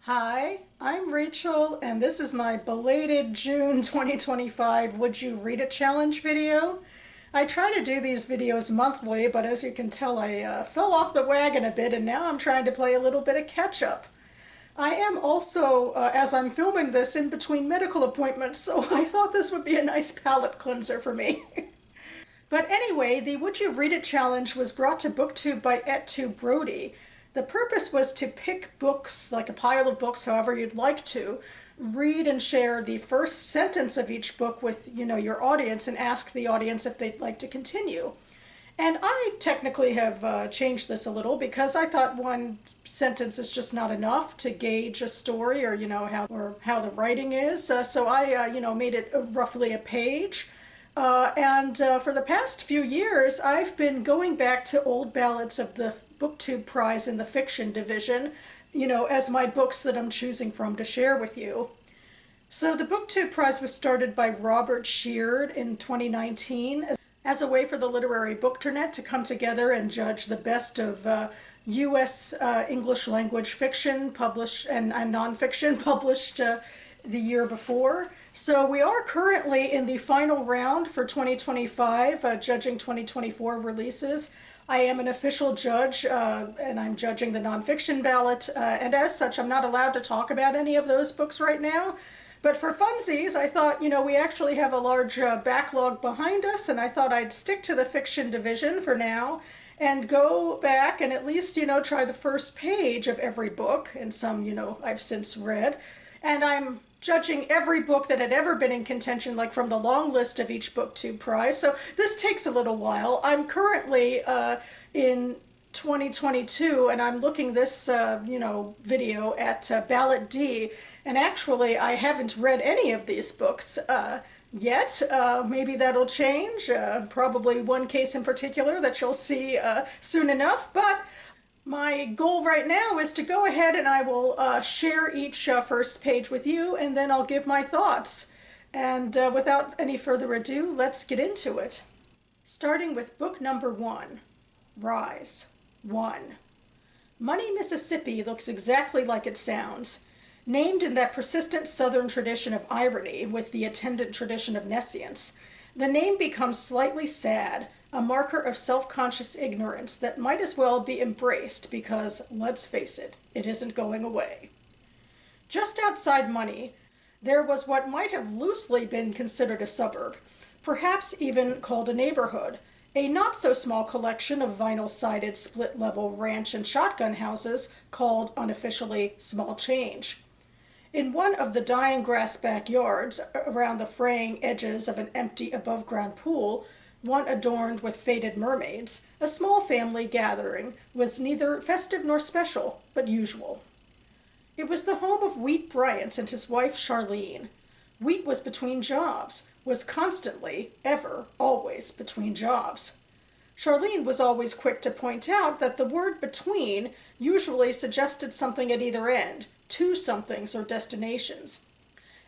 Hi, I'm Rachel, and this is my belated June 2025 Would You Read It Challenge video. I try to do these videos monthly, but as you can tell, I fell off the wagon a bit, and now I'm trying to play a little bit of catch up. I am also, as I'm filming this, in between medical appointments, so I thought this would be a nice palate cleanser for me. But anyway, the Would You Read It challenge was brought to BookTube by @2 Brody. The purpose was to pick books, like a pile of books, however you'd like to, read and share the first sentence of each book with, your audience and ask the audience if they'd like to continue. And I technically have changed this a little because I thought one sentence is just not enough to gauge a story or, how the writing is. So I, made it roughly a page. And for the past few years, I've been going back to old ballads of the BookTube Prize in the fiction division, as my books that I'm choosing from to share with you. So the BookTube Prize was started by Robert Sheard in 2019 as a way for the literary bookternet to come together and judge the best of U.S. English language fiction published and nonfiction published the year before. So we are currently in the final round for 2025, judging 2024 releases. I am an official judge, and I'm judging the nonfiction ballot, and as such, I'm not allowed to talk about any of those books right now. But for funsies, I thought, we actually have a large backlog behind us, and I thought I'd stick to the fiction division for now and go back and at least, try the first page of every book, and some, I've since read. And I'm judging every book that had ever been in contention, like from the long list of each BookTube Prize. So this takes a little while. I'm currently in 2022, and I'm looking this, video at Ballot D. And actually, I haven't read any of these books yet. Maybe that'll change. Probably one case in particular that you'll see soon enough. But my goal right now is to go ahead and I will share each first page with you, and then I'll give my thoughts. And without any further ado, let's get into it. Starting with book number 1, Rise. 1. Money, Mississippi looks exactly like it sounds. Named in that persistent Southern tradition of irony with the attendant tradition of nescience, the name becomes slightly sad, a marker of self-conscious ignorance that might as well be embraced because, let's face it, it isn't going away. Just outside Money, there was what might have loosely been considered a suburb, perhaps even called a neighborhood, a not-so-small collection of vinyl-sided split-level ranch and shotgun houses called unofficially Small Change. In one of the dying grass backyards, around the fraying edges of an empty above-ground pool, one adorned with faded mermaids, a small family gathering was neither festive nor special, but usual. It was the home of Wheat Bryant and his wife Charlene. Wheat was between jobs, was constantly, ever, always between jobs. Charlene was always quick to point out that the word between usually suggested something at either end, two somethings or destinations,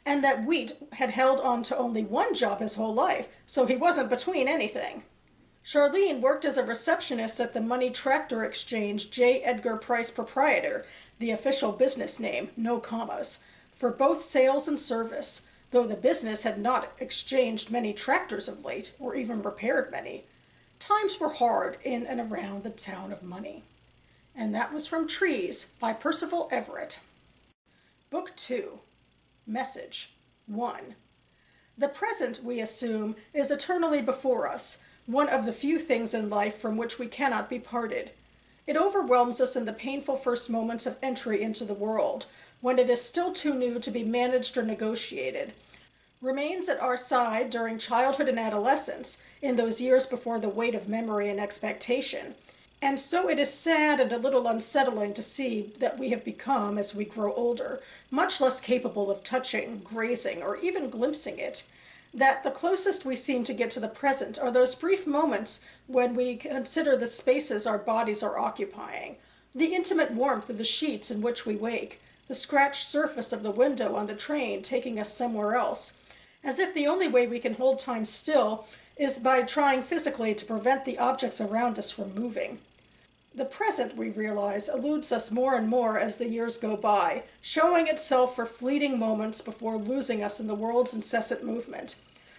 and that Wheat had held on to only one job his whole life, so he wasn't between anything. Charlene worked as a receptionist at the Money Tractor Exchange J. Edgar Price Proprietor, the official business name, no commas, for both sales and service, though the business had not exchanged many tractors of late, or even repaired many. Times were hard in and around the town of Money. And that was from Trees by Percival Everett. Book 2. Message 1. The present, we assume, is eternally before us, one of the few things in life from which we cannot be parted. It overwhelms us in the painful first moments of entry into the world, when it is still too new to be managed or negotiated, remains at our side during childhood and adolescence, in those years before the weight of memory and expectation, and so it is sad and a little unsettling to see that we have become, as we grow older, much less capable of touching, grazing, or even glimpsing it, that the closest we seem to get to the present are those brief moments when we consider the spaces our bodies are occupying, the intimate warmth of the sheets in which we wake, the scratched surface of the window on the train taking us somewhere else, as if the only way we can hold time still is by trying physically to prevent the objects around us from moving. The present, we realize, eludes us more and more as the years go by, showing itself for fleeting moments before losing us in the world's incessant movement,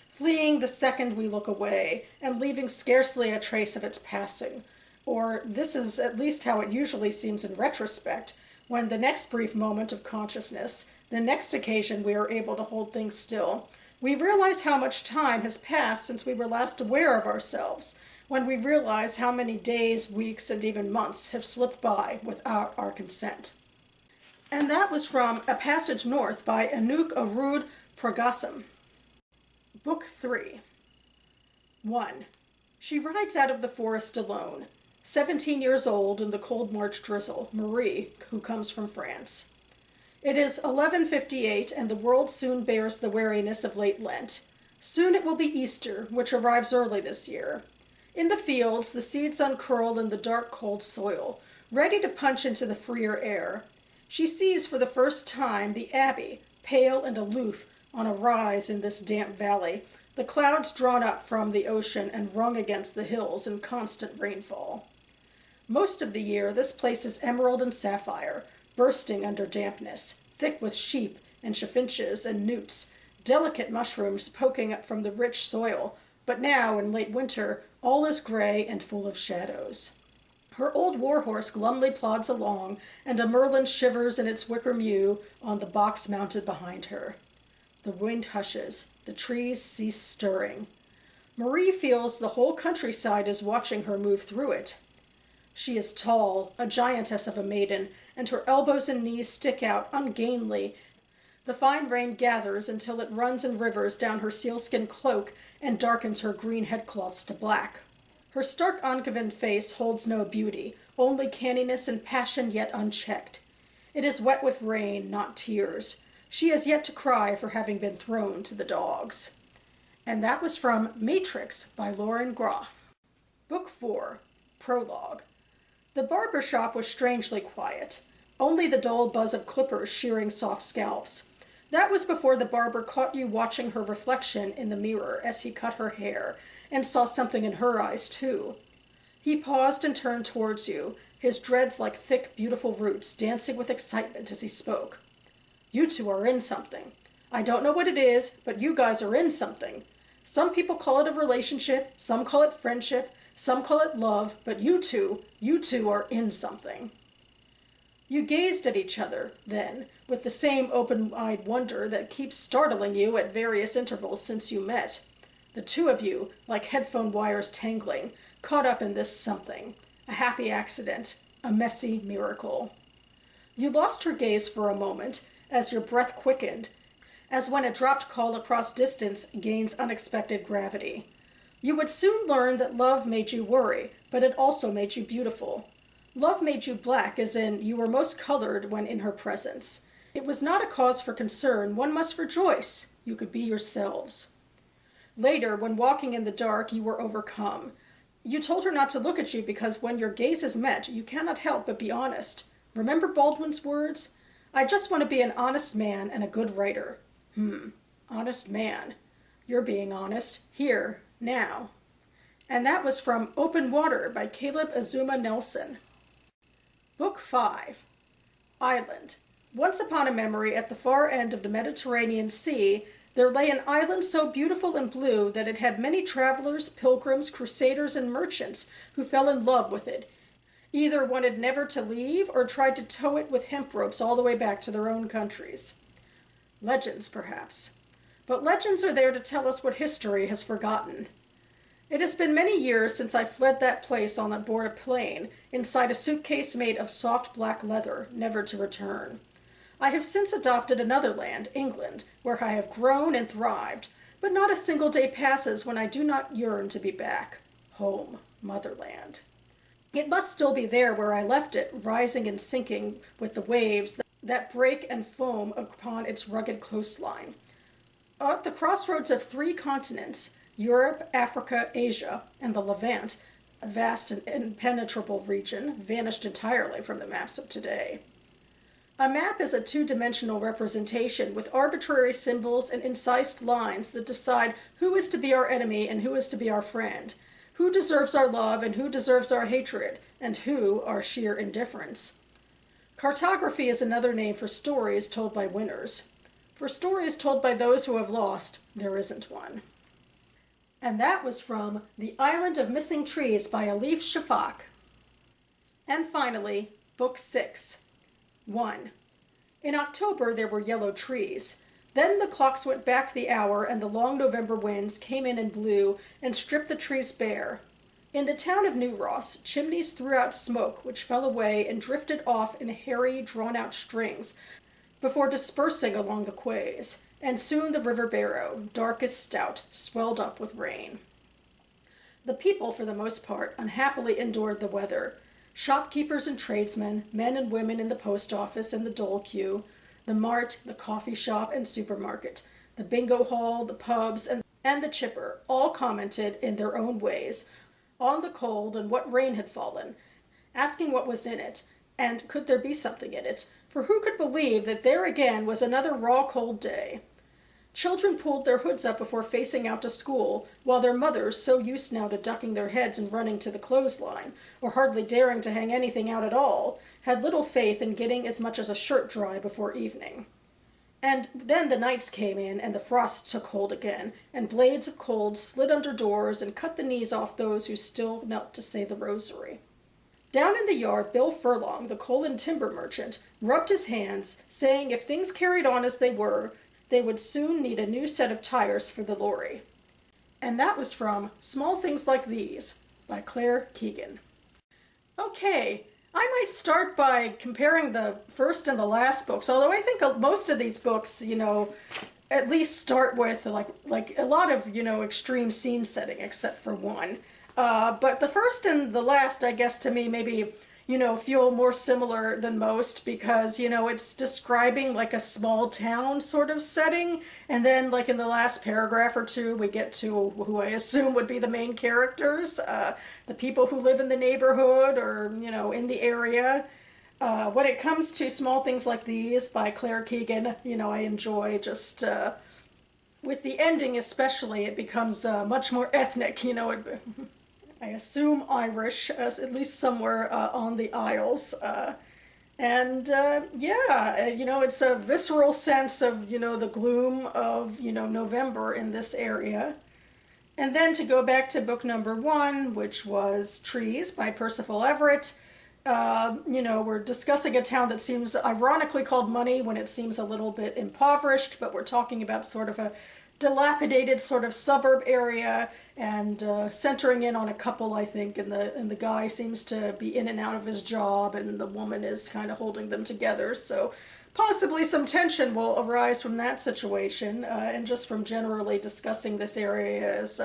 fleeing the second we look away, and leaving scarcely a trace of its passing. Or this is at least how it usually seems in retrospect, when the next brief moment of consciousness, the next occasion we are able to hold things still, we realize how much time has passed since we were last aware of ourselves, when we realize how many days, weeks, and even months have slipped by without our consent. And that was from A Passage North by Anouk Arud Pragasam. Book 3. 1. She rides out of the forest alone. 17 years old in the cold March drizzle, Marie, who comes from France. It is 11:58, and the world soon bears the weariness of late Lent. Soon it will be Easter, which arrives early this year. In the fields, the seeds uncurl in the dark, cold soil, ready to punch into the freer air. She sees for the first time the abbey, pale and aloof, on a rise in this damp valley, the clouds drawn up from the ocean and wrung against the hills in constant rainfall. Most of the year, this place is emerald and sapphire, bursting under dampness, thick with sheep and chaffinches and newts, delicate mushrooms poking up from the rich soil, but now, in late winter, all is gray and full of shadows. Her old warhorse glumly plods along, and a merlin shivers in its wicker mew on the box mounted behind her. The wind hushes, the trees cease stirring. Marie feels the whole countryside is watching her move through it. She is tall, a giantess of a maiden, and her elbows and knees stick out ungainly. The fine rain gathers until it runs in rivers down her sealskin cloak and darkens her green headcloths to black. Her stark Angevin face holds no beauty, only canniness and passion yet unchecked. It is wet with rain, not tears. She has yet to cry for having been thrown to the dogs. And that was from Matrix by Lauren Groff. Book 4. Prologue. The barber shop was strangely quiet. Only the dull buzz of clippers shearing soft scalps. That was before the barber caught you watching her reflection in the mirror as he cut her hair, and saw something in her eyes too. He paused and turned towards you, his dreads like thick, beautiful roots dancing with excitement as he spoke. You two are in something. I don't know what it is, but you guys are in something. Some people call it a relationship, some call it friendship, some call it love, but you two are in something. You gazed at each other, then, with the same open-eyed wonder that keeps startling you at various intervals since you met. The two of you, like headphone wires tangling, caught up in this something, a happy accident, a messy miracle. You lost her gaze for a moment, as your breath quickened, as when a dropped call across distance gains unexpected gravity. You would soon learn that love made you worry, but it also made you beautiful. Love made you black, as in you were most colored when in her presence. It was not a cause for concern. One must rejoice. You could be yourselves. Later, when walking in the dark, you were overcome. You told her not to look at you because when your gazes met, you cannot help but be honest. Remember Baldwin's words? I just want to be an honest man and a good writer. Honest man. You're being honest. Here. Now. And that was from Open Water by Caleb Azuma Nelson. Book 5. Island. Once upon a memory, at the far end of the Mediterranean Sea, there lay an island so beautiful and blue that it had many travelers, pilgrims, crusaders, and merchants who fell in love with it, either wanted never to leave or tried to tow it with hemp ropes all the way back to their own countries. Legends, perhaps. But legends are there to tell us what history has forgotten. It has been many years since I fled that place on board a plane, inside a suitcase made of soft black leather, never to return. I have since adopted another land, England, where I have grown and thrived, but not a single day passes when I do not yearn to be back. Home, motherland. It must still be there where I left it, rising and sinking with the waves that break and foam upon its rugged coastline. At the crossroads of 3 continents, Europe, Africa, Asia, and the Levant, a vast and impenetrable region, vanished entirely from the maps of today. A map is a 2-dimensional representation with arbitrary symbols and incised lines that decide who is to be our enemy and who is to be our friend, Who deserves our love and who deserves our hatred, and who our sheer indifference? Cartography is another name for stories told by winners. For stories told by those who have lost, there isn't one. And that was from The Island of Missing Trees by Alif Shafak. And finally, Book 6. 1. In October there were yellow trees. Then the clocks went back the hour, and the long November winds came in and blew and stripped the trees bare. In the town of New Ross, chimneys threw out smoke, which fell away and drifted off in hairy, drawn-out strings before dispersing along the quays, and soon the river Barrow, dark as stout, swelled up with rain. The people, for the most part, unhappily endured the weather. Shopkeepers and tradesmen, men and women in the post office and the dole queue, the mart, the coffee shop and supermarket, the bingo hall, the pubs, and the chipper, all commented in their own ways on the cold and what rain had fallen, asking what was in it, and could there be something in it, for who could believe that there again was another raw cold day? Children pulled their hoods up before facing out to school, while their mothers, so used now to ducking their heads and running to the clothesline, or hardly daring to hang anything out at all, had little faith in getting as much as a shirt dry before evening. And then the nights came in, and the frost took hold again, and blades of cold slid under doors and cut the knees off those who still knelt to say the rosary. Down in the yard, Bill Furlong, the coal and timber merchant, rubbed his hands, saying if things carried on as they were, they would soon need a new set of tires for the lorry. And that was from Small Things Like These by Claire Keegan. Okay, I might start by comparing the first and the last books, although I think most of these books, at least start with like a lot of, extreme scene setting, except for one. But the first and the last, I guess, to me, maybe, feel more similar than most because, it's describing like a small town sort of setting. And then like in the last paragraph or two, we get to who I assume would be the main characters, the people who live in the neighborhood or, in the area. When it comes to Small Things Like These by Claire Keegan, I enjoy just, with the ending especially, it becomes much more ethnic, I assume Irish, at least somewhere on the Isles. It's a visceral sense of, the gloom of, November in this area. And then to go back to book number 1, which was Trees by Percival Everett, we're discussing a town that seems ironically called Money when it seems a little bit impoverished, but we're talking about sort of a dilapidated sort of suburb area and centering in on a couple, I think, and the guy seems to be in and out of his job and the woman is kind of holding them together. So possibly some tension will arise from that situation and just from generally discussing this area as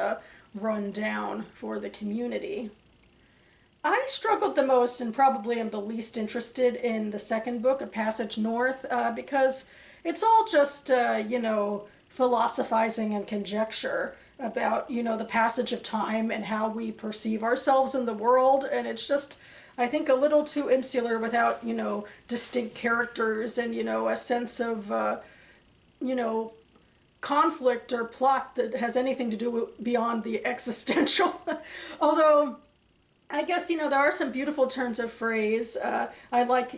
run down for the community. I struggled the most and probably am the least interested in the second book, A Passage North, because it's all just, philosophizing and conjecture about, the passage of time and how we perceive ourselves in the world. And it's just, I think, a little too insular without, distinct characters and, a sense of, conflict or plot that has anything to do with beyond the existential. Although, I guess, there are some beautiful turns of phrase. I like,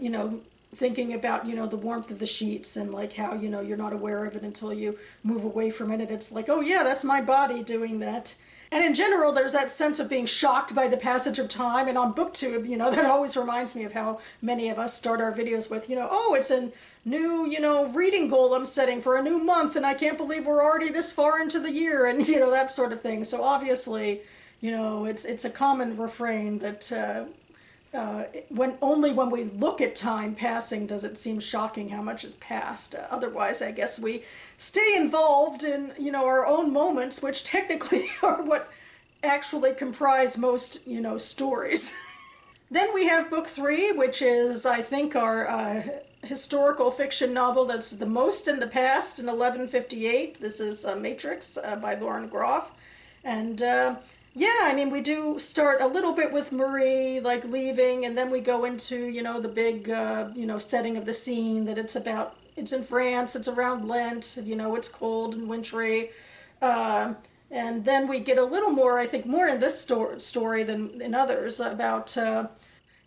thinking about, the warmth of the sheets and like how, you're not aware of it until you move away from it. And it's like, oh yeah, that's my body doing that. And in general, there's that sense of being shocked by the passage of time. And on BookTube, that always reminds me of how many of us start our videos with, oh, it's a new, reading goal I'm setting for a new month. And I can't believe we're already this far into the year and, that sort of thing. So obviously, it's a common refrain that when we look at time passing does it seem shocking how much has passed. Otherwise, I guess we stay involved in, our own moments, which technically are what actually comprise most, stories. Then we have book 3, which is, I think, our historical fiction novel that's the most in the past in 1158. This is Matrix by Lauren Groff. And we do start a little bit with Marie, like, leaving, and then we go into, the big, setting of the scene that it's in France, it's around Lent, it's cold and wintry, and And then we get a little more, I think, more in this story than in others about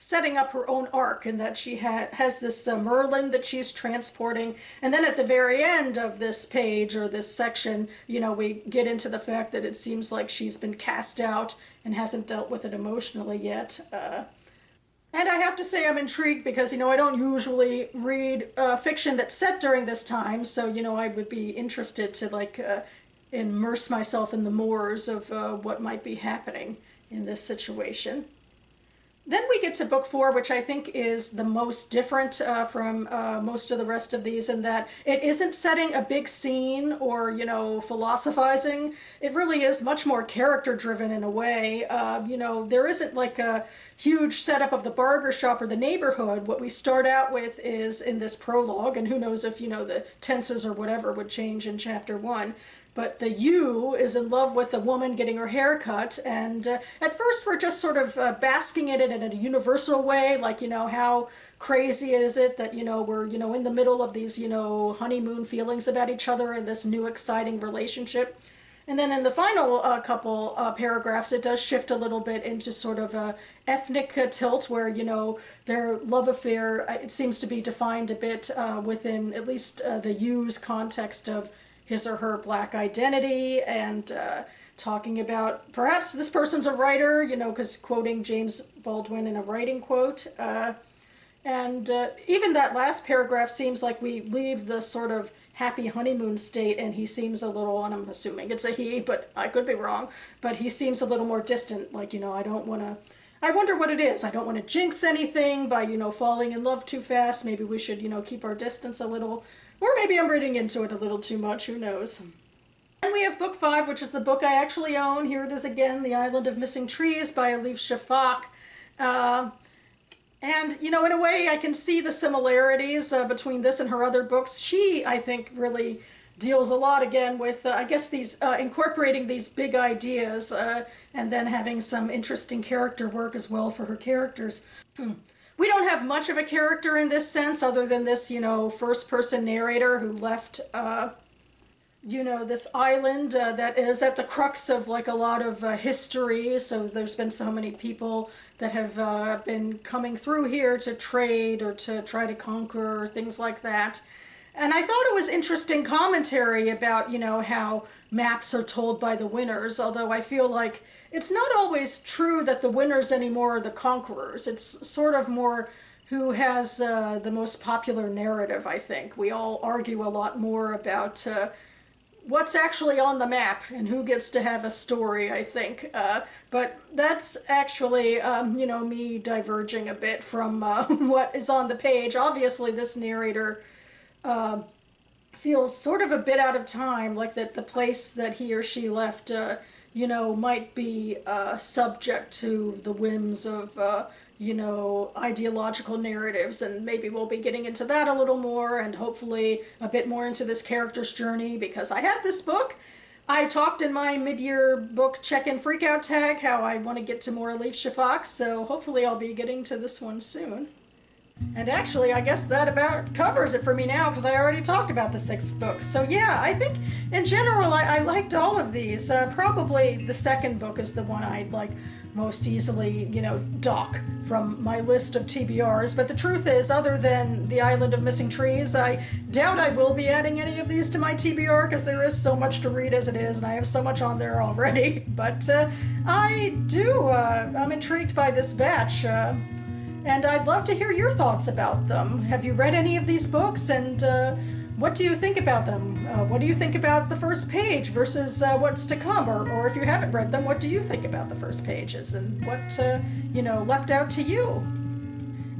setting up her own arc, and that she has this Merlin that she's transporting. And then at the very end of this page or this section, you know, we get into the fact that it seems like she's been cast out and hasn't dealt with it emotionally yet. And I have to say I'm intrigued because, you know, I don't usually read fiction that's set during this time, so, you know, I would be interested to, like, immerse myself in the moors of what might be happening in this situation. Then we get to book 4, which I think is the most different from most of the rest of these, in that it isn't setting a big scene or, you know, philosophizing. It really is much more character driven in a way. You know, there isn't like a huge setup of the barbershop or the neighborhood. What we start out with is in this prologue, and who knows if, you know, the tenses or whatever would change in chapter 1. But the you is in love with a woman getting her hair cut, and at first we're just sort of basking in it in a universal way, like, you know, how crazy is it that, you know, we're, you know, in the middle of these, you know, honeymoon feelings about each other in this new exciting relationship. And then in the final couple paragraphs, it does shift a little bit into sort of a ethnic tilt where, you know, their love affair, it seems to be defined a bit within at least the you's context of his or her black identity, and talking about perhaps this person's a writer, you know, because quoting James Baldwin in a writing quote. And even that last paragraph seems like we leave the sort of happy honeymoon state, and he seems a little, and I'm assuming it's a he, but I could be wrong, but he seems a little more distant, like, you know, I wonder what it is. I don't want to jinx anything by, you know, falling in love too fast. Maybe we should, you know, keep our distance a little. Or maybe I'm reading into it a little too much, who knows. And we have book 5, which is the book I actually own. Here it is again, The Island of Missing Trees by Elif Shafak. And, you know, in a way I can see the similarities between this and her other books. She, I think, really deals a lot again with, I guess, these incorporating these big ideas and then having some interesting character work as well for her characters. We don't have much of a character in this sense, other than this, you know, first-person narrator who left, you know, this island that is at the crux of, like, a lot of history. So there's been so many people that have been coming through here to trade or to try to conquer or things like that. And I thought it was interesting commentary about, you know, how maps are told by the winners, although I feel like it's not always true that the winners anymore are the conquerors. It's sort of more who has the most popular narrative, I think. We all argue a lot more about what's actually on the map and who gets to have a story, I think. But that's actually, you know, me diverging a bit from what is on the page. Obviously, this narrator feels sort of a bit out of time, like that the place that he or she left, you know, might be subject to the whims of, you know, ideological narratives, and maybe we'll be getting into that a little more, and hopefully a bit more into this character's journey, because I have this book. I talked in my mid-year book check-in freakout tag how I want to get to more Elif Shafak, so hopefully I'll be getting to this one soon. And actually, I guess that about covers it for me now, because I already talked about the 6th book. So yeah, I think in general I liked all of these. Probably the 2nd book is the one I'd like most easily, you know, dock from my list of TBRs. But the truth is, other than The Island of Missing Trees, I doubt I will be adding any of these to my TBR, because there is so much to read as it is, and I have so much on there already. But I'm intrigued by this batch. And I'd love to hear your thoughts about them. Have you read any of these books, and what do you think about them? What do you think about the first page versus what's to come? Or if you haven't read them, what do you think about the first pages, and what, you know, leapt out to you?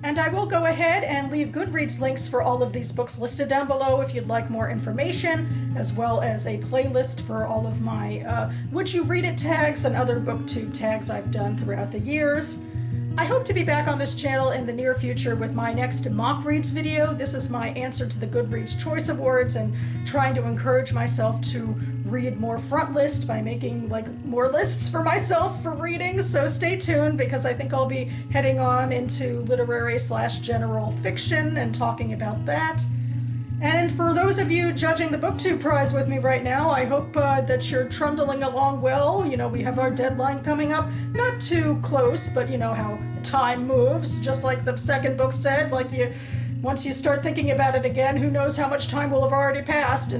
And I will go ahead and leave Goodreads links for all of these books listed down below if you'd like more information, as well as a playlist for all of my Would You Read It tags and other booktube tags I've done throughout the years. I hope to be back on this channel in the near future with my next mock reads video. This is my answer to the Goodreads Choice Awards and trying to encourage myself to read more front list by making like more lists for myself for reading. So stay tuned, because I think I'll be heading on into literary / general fiction and talking about that. And for those of you judging the BookTube prize with me right now, I hope that you're trundling along well. You know, we have our deadline coming up. Not too close, but you know how time moves, just like the second book said. Like, once you start thinking about it again, who knows how much time will have already passed.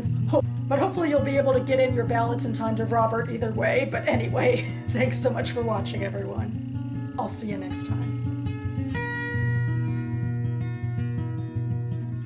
But hopefully you'll be able to get in your ballots in time to Robert either way. But anyway, thanks so much for watching, everyone. I'll see you next time.